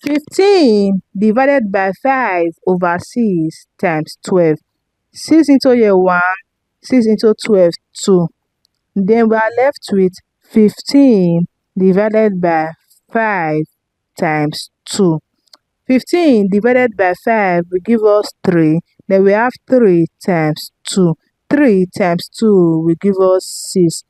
15 divided by 5 over 6 times 12. 6 into here 1, 6 into 12, 2. Then we are left with 15 divided by 5 times 2. 15 divided by 5 will give us 3. Then we have 3 times 2. 3 times 2 will give us 6.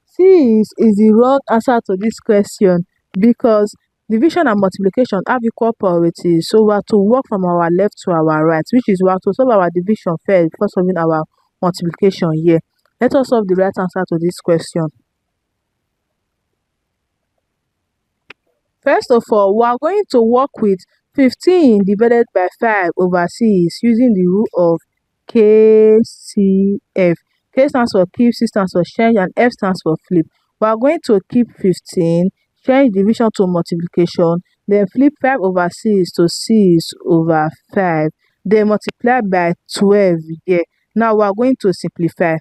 6 is the wrong answer to this question because division and multiplication have equal priority. So we have to work from our left to our right, which is we have to solve our division first before solving our multiplication here. Let us solve the right answer to this question. First of all, we are going to work with 15 divided by 5 over 6 using the rule of KCF. K stands for keep, C stands for change, and F stands for flip. We are going to keep 15, change division to multiplication, then flip 5 over 6 to 6 over 5, then multiply by 12 here. Now we are going to simplify.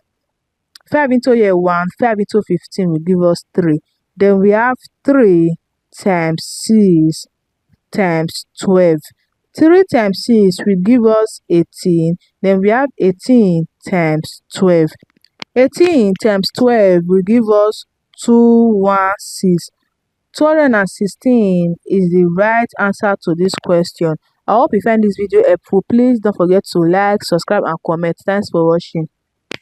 5 into here 1, 5 into 15 will give us 3. Then we have 3 times 6 times 12. 3 times 6 will give us 18. Then we have 18 times 12. 18 times 12 will give us 216. 216 is the right answer to this question. I hope you find this video helpful. Please don't forget to like, subscribe, and comment. Thanks for watching.